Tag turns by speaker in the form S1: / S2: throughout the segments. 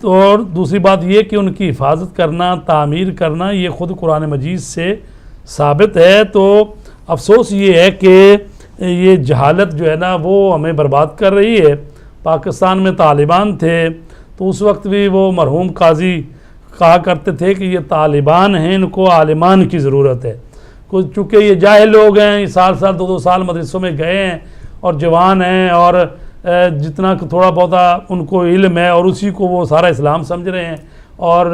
S1: تو اور دوسری بات یہ کہ ان کی حفاظت کرنا، تعمیر کرنا، یہ خود قرآن مجید سے ثابت ہے۔ تو افسوس یہ ہے کہ یہ جہالت جو ہے نا وہ ہمیں برباد کر رہی ہے۔ پاکستان میں طالبان تھے تو اس وقت بھی وہ مرحوم قاضی کہا کرتے تھے کہ یہ طالبان ہیں، ان کو عالمان کی ضرورت ہے۔ چونکہ یہ جاہل لوگ ہیں، یہ سال 2 سال مدرسوں میں گئے ہیں اور جوان ہیں، اور جتنا تھوڑا بہت ان کو علم ہے اور اسی کو وہ سارا اسلام سمجھ رہے ہیں، اور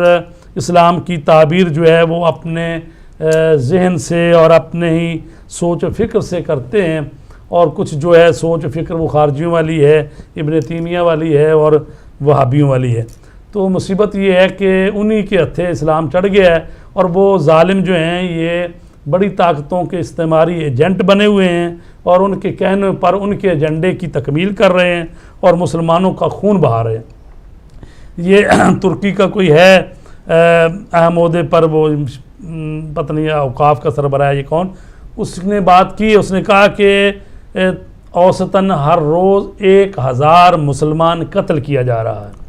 S1: اسلام کی تعبیر جو ہے وہ اپنے ذہن سے اور اپنے ہی سوچ و فکر سے کرتے ہیں، اور کچھ جو ہے سوچ و فکر وہ خارجیوں والی ہے، ابن تیمیہ والی ہے اور وہابیوں والی ہے۔ تو مصیبت یہ ہے کہ انہی کے ہتھے اسلام چڑھ گیا ہے، اور وہ ظالم جو ہیں یہ بڑی طاقتوں کے استعماری ایجنٹ بنے ہوئے ہیں، اور ان کے کہنے پر ان کے ایجنڈے کی تکمیل کر رہے ہیں اور مسلمانوں کا خون بہا رہے ہیں۔ یہ ترکی کا کوئی ہے اہم عہدے پر، وہ پتہ نہیں اوقاف کا سربراہ ہے یہ کون، اس نے بات کی، اس نے کہا کہ اوسطاً ہر روز 1000 مسلمان قتل کیا جا رہا ہے،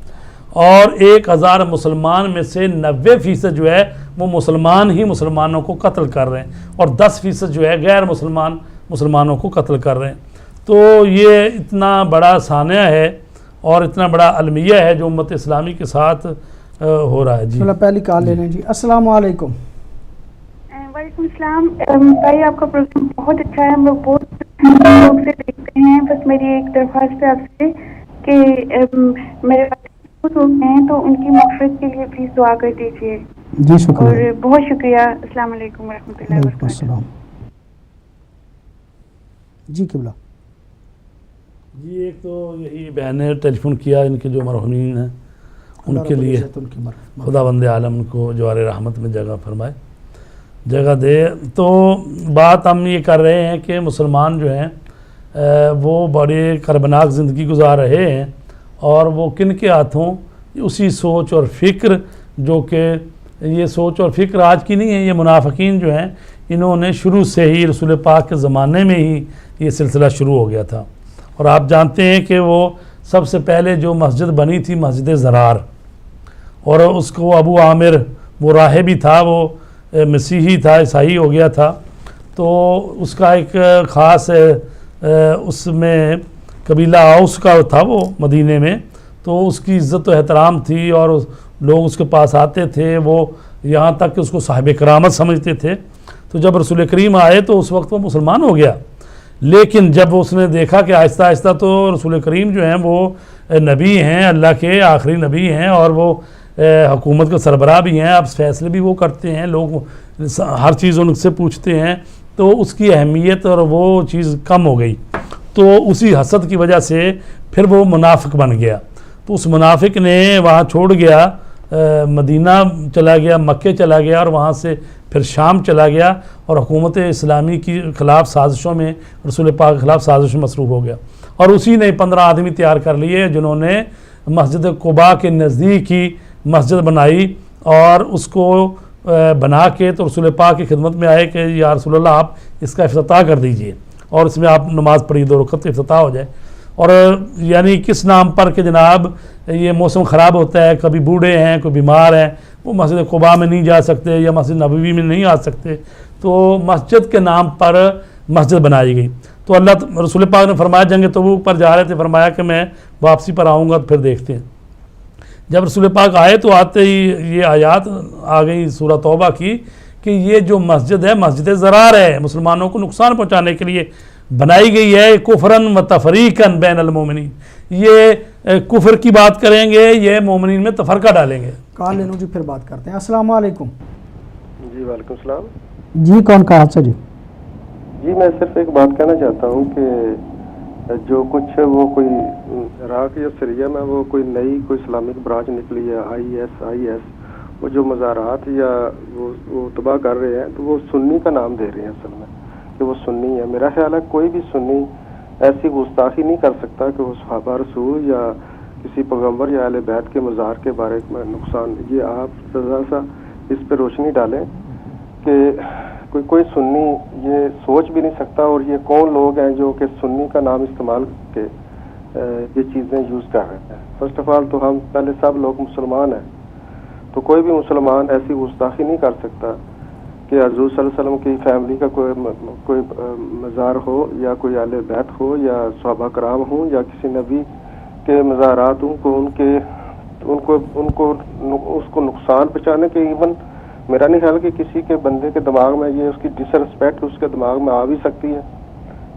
S1: اور 1000 مسلمان میں سے 90% جو ہے وہ مسلمان ہی مسلمانوں کو قتل کر رہے ہیں، اور 10% جو ہے غیر مسلمانوں کو قتل کر رہے ہیں۔ تو یہ اتنا بڑا سانحہ ہے اور اتنا بڑا المیہ ہے جو امت اسلامی کے ساتھ ہو رہا ہے۔ جی
S2: پہلی کال لے لیں جی۔ السلام علیکم۔
S3: وعلیکم السلام بھائی، آپ کا پروگرام بہت اچھا ہے، ہم لوگ بہت لوگ سے دیکھتے ہیں۔ بس میری ایک درخواست ہے آپ سے کہ میرے بہت لوگ ہیں تو ان کی مغفرت کے لیے پلیز دعا کر دیجیے۔
S2: جی شکریہ،
S3: اور بہت شکریہ۔ السلام علیکم ورحمۃ اللہ
S2: وعلیکم
S3: وبرکاتہ۔
S2: السلام۔ جی قبلہ۔
S1: جی ایک تو یہی بہنیں ٹیلی فون کیا، ان کے جو مرحومین ہیں ان کے لیے خدا بند عالم ان کو جوار رحمت میں جگہ فرمائے، جگہ دے۔ تو بات ہم یہ کر رہے ہیں کہ مسلمان جو ہیں وہ بڑے کربناک زندگی گزار رہے ہیں، اور وہ کن کے ہاتھوں؟ اسی سوچ اور فکر جو کہ یہ سوچ اور فکر آج کی نہیں ہے، یہ منافقین جو ہیں انہوں نے شروع سے ہی رسول پاک کے زمانے میں ہی یہ سلسلہ شروع ہو گیا تھا۔ اور آپ جانتے ہیں کہ وہ سب سے پہلے جو مسجد بنی تھی مسجد زرار، اور اس کو ابو عامر وہ راہبی تھا، وہ مسیحی تھا، عیسائی ہو گیا تھا، تو اس کا ایک خاص اس میں قبیلہ اوس کا تھا وہ مدینے میں، تو اس کی عزت و احترام تھی اور لوگ اس کے پاس آتے تھے، وہ یہاں تک کہ اس کو صاحب کرامت سمجھتے تھے۔ تو جب رسول کریم آئے تو اس وقت وہ مسلمان ہو گیا، لیکن جب اس نے دیکھا کہ آہستہ آہستہ تو رسول کریم جو ہیں وہ نبی ہیں، اللہ کے آخری نبی ہیں، اور وہ حکومت کے سربراہ بھی ہیں، اب فیصلے بھی وہ کرتے ہیں، لوگ ہر چیز ان سے پوچھتے ہیں، تو اس کی اہمیت اور وہ چیز کم ہو گئی۔ تو اسی حسد کی وجہ سے پھر وہ منافق بن گیا، تو اس منافق نے وہاں چھوڑ گیا، مدینہ چلا گیا، مکے چلا گیا، اور وہاں سے پھر شام چلا گیا، اور حکومت اسلامی کی خلاف سازشوں میں، رسول پاک کے خلاف سازشوں میں مصروف ہو گیا، اور اسی نے 15 آدمی تیار کر لیے جنہوں نے مسجد قباء کے نزدیک ہی مسجد بنائی، اور اس کو بنا کے تو رسول پاک کی خدمت میں آئے کہ یا رسول اللہ آپ اس کا افتتاح کر دیجئے، اور اس میں آپ نماز پڑھی 2 رکعت افتتاح ہو جائے۔ اور یعنی کس نام پر کہ جناب یہ موسم خراب ہوتا ہے، کبھی بوڑھے ہیں، کوئی بیمار ہیں، وہ مسجد قباء میں نہیں جا سکتے یا مسجد نبوی میں نہیں آ سکتے، تو مسجد کے نام پر مسجد بنائی گئی۔ تو اللہ رسول پاک نے فرمایا، جنگ تبوک پر جا رہے تھے، فرمایا کہ میں واپسی پر آؤں گا، پھر دیکھتے ہیں۔ جب رسول پاک آئے تو آتے ہی یہ آیات آ گئی سورہ توبہ کی کہ یہ جو مسجد ہے مسجد ضرار ہے، مسلمانوں کو نقصان پہنچانے کے لیے بنائی گئی ہے، کفرن و تفریقن بین المومنین، یہ کفر کی بات کریں گے، یہ مومنین میں تفرقہ ڈالیں گے۔
S2: کال لے لوں جی، پھر بات کرتے ہیں۔ السلام علیکم۔
S4: جی وعلیکم السلام۔
S2: جی کون کہا سے؟
S4: جی میں صرف ایک بات کہنا چاہتا ہوں کہ جو کچھ وہ کوئی عراق یا سیریا میں وہ کوئی نئی کوئی اسلامک برانچ نکلی ہے، آئی ایس، وہ جو مزارات یا وہ تباہ کر رہے ہیں، تو وہ سنی کا نام دے رہے ہیں اصل میں کہ وہ سنی ہے۔ میرا خیال ہے کوئی بھی سنی ایسی گستاخی نہیں کر سکتا کہ وہ صحابہ رسول یا کسی پیغمبر یا اہل بیت کے مزار کے بارے میں نقصان۔ یہ آپ ذرا سا اس پہ روشنی ڈالیں کہ کوئی سنی یہ سوچ بھی نہیں سکتا، اور یہ کون لوگ ہیں جو کہ سنی کا نام استعمال کے یہ چیزیں یوز کر رہے ہیں. فرسٹ آف آل تو ہم پہلے سب لوگ مسلمان ہیں, تو کوئی بھی مسلمان ایسی گستاخی نہیں کر سکتا کہ حضور صلی اللہ علیہ وسلم کی فیملی کا کوئی مزار ہو, یا کوئی اہل بیت ہو, یا صحابہ کرام ہوں, یا کسی نبی کے مزارات ہوں, کو ان کو اس کو نقصان پہنچانے کے. ایون میرا نہیں خیال کہ کسی کے بندے کے دماغ میں یہ اس کی ڈس رسپیکٹ اس کے دماغ میں آ بھی سکتی ہے,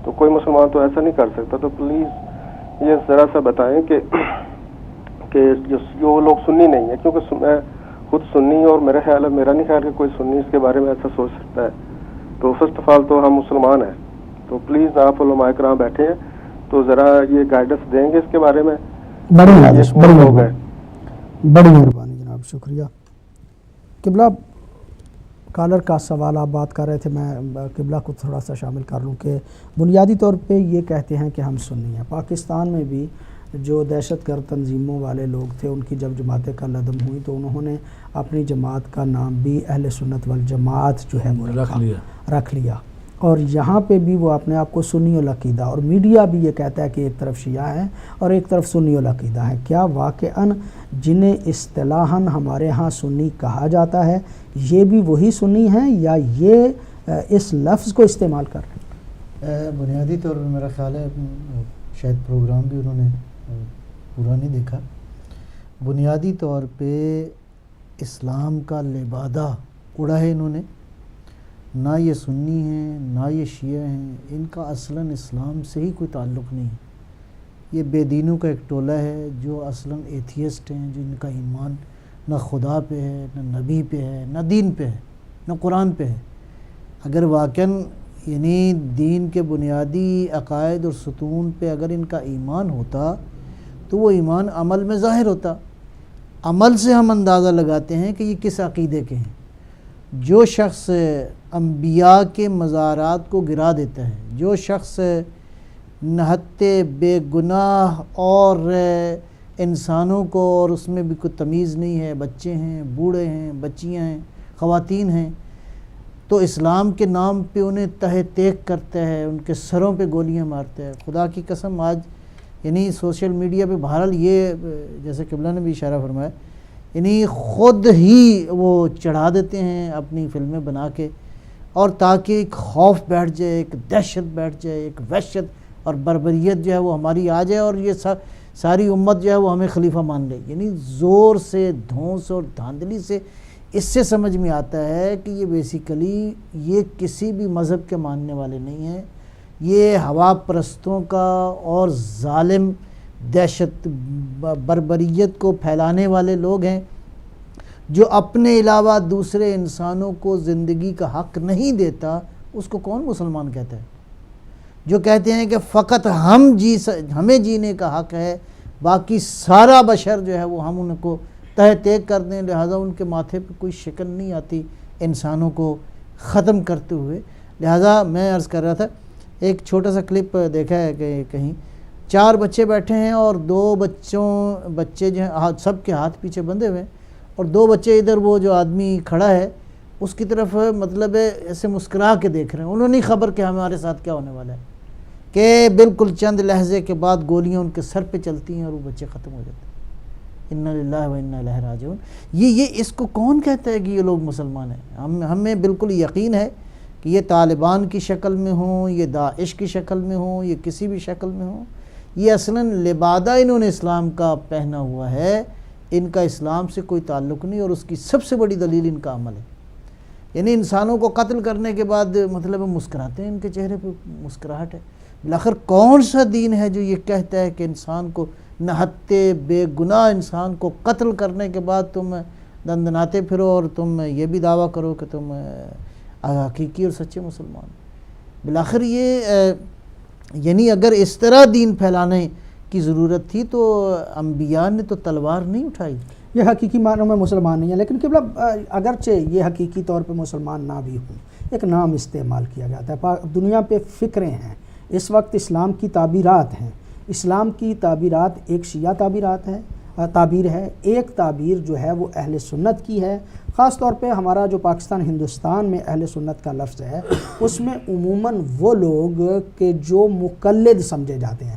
S4: تو کوئی مسلمان تو ایسا نہیں کر سکتا. تو پلیز یہ ذرا سا بتائیں کہ جو لوگ سنی نہیں ہیں, کیونکہ میں خود سنی, اور میرا خیال ہے, میرا نہیں خیال کہ کوئی سنی اس کے بارے میں ایسا سوچ سکتا ہے. تو فرسٹ آف آل تو ہم مسلمان ہیں, تو پلیز آپ علماء کرام بیٹھے ہیں تو ذرا یہ گائیڈنس دیں گے اس کے بارے میں.
S2: بڑی مہربانی جناب, شکریہ. قبلہ کالر کا سوال آپ بات کر رہے تھے, میں قبلہ کو تھوڑا سا شامل کر لوں کہ بنیادی طور پہ یہ کہتے ہیں کہ ہم سنی ہیں. پاکستان میں بھی جو دہشت گرد تنظیموں والے لوگ تھے, ان کی جب جماعتیں کالعدم ہوئیں تو انہوں نے اپنی جماعت کا نام بھی اہل سنت والجماعت جو ہے وہ رکھ لیا, اور یہاں پہ بھی وہ اپنے آپ کو سنی العقیدہ, اور میڈیا بھی یہ کہتا ہے کہ ایک طرف شیعہ ہیں اور ایک طرف سنی العقیدہ ہیں. کیا واقعاً جنہیں اصطلاحاً ہمارے ہاں سنی کہا جاتا ہے یہ بھی وہی سنی ہیں, یا یہ اس لفظ کو استعمال کر رہے ہیں؟
S5: بنیادی طور پر میرا خیال ہے شاید پروگرام بھی انہوں نے پورا نہیں دیکھا. بنیادی طور پہ اسلام کا لبادہ اڑا ہے انہوں نے. نہ یہ سنی ہیں نہ یہ شیعہ ہیں, ان کا اصلاً اسلام سے ہی کوئی تعلق نہیں ہے. یہ بے دینوں کا ایک ٹولہ ہے جو اصلاً ایتھیسٹ ہیں, جن کا ایمان نہ خدا پہ ہے, نہ نبی پہ ہے, نہ دین پہ ہے, نہ قرآن پہ ہے. اگر واقعاً یعنی دین کے بنیادی عقائد اور ستون پہ اگر ان کا ایمان ہوتا تو وہ ایمان عمل میں ظاہر ہوتا. عمل سے ہم اندازہ لگاتے ہیں کہ یہ کس عقیدے کے ہیں. جو شخص انبیاء کے مزارات کو گرا دیتا ہے, جو شخص نہتے بے گناہ اور انسانوں کو, اور اس میں بھی کوئی تمیز نہیں ہے, بچے ہیں, بوڑھے ہیں, بچیاں ہیں, خواتین ہیں, تو اسلام کے نام پہ انہیں تہہ تیک کرتا ہے, ان کے سروں پہ گولیاں مارتا ہے. خدا کی قسم آج یعنی سوشل میڈیا پہ بہرحال یہ جیسے قبلہ نے بھی اشارہ فرمایا, یعنی خود ہی وہ چڑھا دیتے ہیں اپنی فلمیں بنا کے, اور تاکہ ایک خوف بیٹھ جائے, ایک دہشت بیٹھ جائے, ایک وحشت اور بربریت جو ہے وہ ہماری آ جائے, اور یہ ساری امت جو ہے وہ ہمیں خلیفہ مان لے. یعنی زور سے, دھونس اور دھاندلی سے اس سے سمجھ میں آتا ہے کہ یہ بیسیکلی یہ کسی بھی مذہب کے ماننے والے نہیں ہیں. یہ ہوا پرستوں کا اور ظالم دہشت بربریت کو پھیلانے والے لوگ ہیں, جو اپنے علاوہ دوسرے انسانوں کو زندگی کا حق نہیں دیتا. اس کو کون مسلمان کہتا ہے؟ جو کہتے ہیں کہ فقط ہمیں جینے کا حق ہے, باقی سارا بشر جو ہے وہ ہم ان کو تہہ تیک کر دیں, لہٰذا ان کے ماتھے پہ کوئی شکن نہیں آتی انسانوں کو ختم کرتے ہوئے. لہٰذا میں عرض کر رہا تھا, ایک چھوٹا سا کلپ دیکھا ہے کہ کہیں 4 بچے بیٹھے ہیں اور 2 بچے جو ہیں سب کے ہاتھ پیچھے بندھے ہوئے ہیں, اور 2 بچے ادھر وہ جو آدمی کھڑا ہے اس کی طرف مطلب ایسے مسکرا کے دیکھ رہے ہیں. انہوں نہیں خبر کہ ہمارے ساتھ کیا ہونے والا ہے, کہ بالکل چند لحظے کے بعد گولیاں ان کے سر پہ چلتی ہیں اور وہ بچے ختم ہو جاتے ہیں. انا للہ و انا الیہ راجعون. یہ اس کو کون کہتا ہے کہ یہ لوگ مسلمان ہیں؟ ہمیں بالکل یقین ہے کہ یہ طالبان کی شکل میں ہوں, یہ داعش کی شکل میں ہوں, یہ کسی بھی شکل میں ہوں, یہ اصلاً لبادہ انہوں نے اسلام کا پہنا ہوا ہے. ان کا اسلام سے کوئی تعلق نہیں, اور اس کی سب سے بڑی دلیل ان کا عمل ہے. یعنی انسانوں کو قتل کرنے کے بعد مطلب مسکراتے ہیں, ان کے چہرے پہ مسکراہٹ ہے. بالآخر کون سا دین ہے جو یہ کہتا ہے کہ انسان کو نہتے بے گناہ انسان کو قتل کرنے کے بعد تم دندناتے پھرو اور تم یہ بھی دعویٰ کرو کہ تم حقیقی اور سچے مسلمان. بالآخر یہ یعنی اگر اس طرح دین پھیلانے کی ضرورت تھی تو انبیاء نے تو تلوار نہیں اٹھائی.
S2: یہ حقیقی معنوں میں مسلمان نہیں ہے, لیکن قبلہ اگرچہ یہ حقیقی طور پہ مسلمان نہ بھی ہوں, ایک نام استعمال کیا جاتا ہے. دنیا پہ فکریں ہیں اس وقت, اسلام کی تعبیرات ہیں. اسلام کی تعبیرات ایک شیعہ تعبیر ہے, ایک تعبیر جو ہے وہ اہل سنت کی ہے. خاص طور پہ ہمارا جو پاکستان ہندوستان میں اہل سنت کا لفظ ہے اس میں عموماً وہ لوگ کہ جو مقلد سمجھے جاتے ہیں,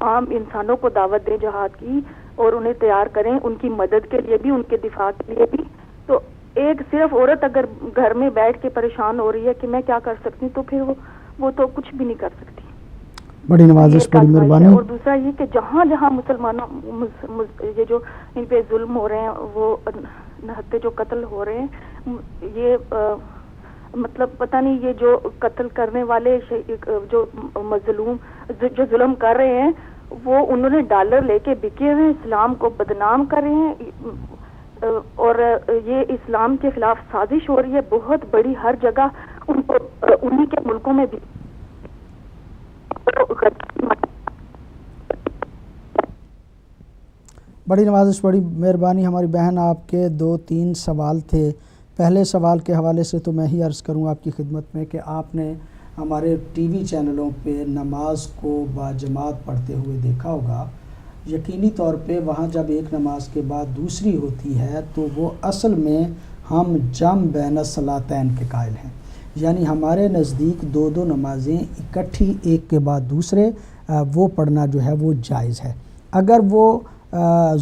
S6: عام انسانوں کو دعوت دیں جہاد کی اور انہیں تیار کریں ان کی مدد کے لیے بھی, ان کے دفاع کے لیے بھی. تو ایک صرف عورت اگر گھر میں بیٹھ کے پریشان ہو رہی ہے کہ میں کیا کر سکتی ہوں, تو پھر وہ تو کچھ بھی نہیں کر سکتی.
S2: بڑی نوازش, بڑی مہربانی.
S6: اور دوسرا یہ کہ جہاں جہاں مسلمانوں یہ جو ان پہ ظلم ہو رہے ہیں, وہ نہتے جو قتل ہو رہے ہیں, یہ مطلب پتہ نہیں یہ جو قتل کرنے والے جو مظلوم جو ظلم کر رہے ہیں وہ انہوں نے ڈالر لے کے بکے ہوئے ہیں, اسلام کو بدنام کر رہے ہیں, اور یہ اسلام کے خلاف سازش ہو رہی ہے بہت بڑی ہر جگہ. ان کو انہی کے ملکوں میں بھی
S2: بڑی نوازش, بڑی مہربانی ہماری بہن. آپ کے 2-3 سوال تھے. پہلے سوال کے حوالے سے تو میں ہی عرض کروں آپ کی خدمت میں کہ آپ نے ہمارے ٹی وی چینلوں پہ نماز کو باجماعت پڑھتے ہوئے دیکھا ہوگا. یقینی طور پہ وہاں جب ایک نماز کے بعد دوسری ہوتی ہے تو وہ اصل میں ہم جمع بین الصلاتین کے قائل ہیں, یعنی ہمارے نزدیک 2 نمازیں اکٹھی ایک کے بعد دوسرے وہ پڑھنا جو ہے وہ جائز ہے. اگر وہ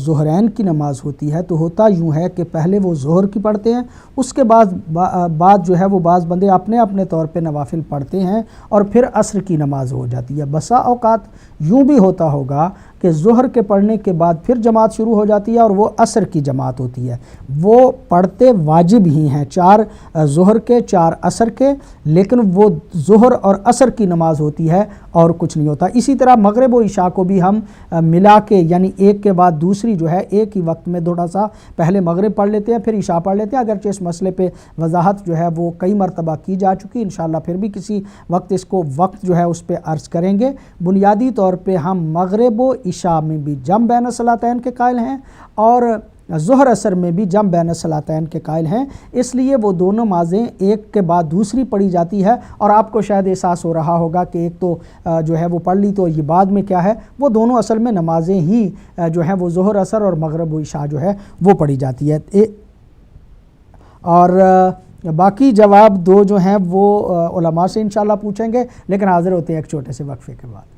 S2: ظہرین کی نماز ہوتی ہے تو ہوتا یوں ہے کہ پہلے وہ ظہر کی پڑھتے ہیں, اس کے بعد جو ہے وہ بعض بندے اپنے اپنے طور پہ نوافل پڑھتے ہیں اور پھر عصر کی نماز ہو جاتی ہے. بسا اوقات یوں بھی ہوتا ہوگا کہ ظہر کے پڑھنے کے بعد پھر جماعت شروع ہو جاتی ہے اور وہ عصر کی جماعت ہوتی ہے. وہ پڑھتے واجب ہی ہیں, 4 ظہر کے 4 عصر کے, لیکن وہ ظہر اور عصر کی نماز ہوتی ہے اور کچھ نہیں ہوتا. اسی طرح مغرب و عشاء کو بھی ہم ملا کے یعنی ایک کے بعد دوسری جو ہے ایک ہی وقت میں تھوڑا سا پہلے مغرب پڑھ لیتے ہیں پھر عشاء پڑھ لیتے ہیں. اگرچہ اس مسئلے پہ وضاحت جو ہے وہ کئی مرتبہ کی جا چکی, انشاءاللہ پھر بھی کسی وقت اس کو جو ہے اس پہ عرض کریں گے. بنیادی طور پہ ہم مغرب و عشاء میں بھی جمع بین الصلاتین کے قائل ہیں اور ظہر عصر میں بھی جمع بین الصلاتین کے قائل ہیں. اس لیے وہ دونوں نمازیں ایک کے بعد دوسری پڑھی جاتی ہے, اور آپ کو شاید احساس ہو رہا ہوگا کہ ایک تو جو ہے وہ پڑھ لی تو یہ بعد میں کیا ہے, وہ دونوں اصل میں نمازیں ہی جو ہیں وہ ظہر عصر اور مغرب و عشاء جو ہے وہ پڑھی جاتی ہے. اور باقی جواب 2 جو ہیں وہ علماء سے انشاءاللہ پوچھیں گے, لیکن حاضر ہوتے ہیں ایک چھوٹے سے وقفے کے بعد.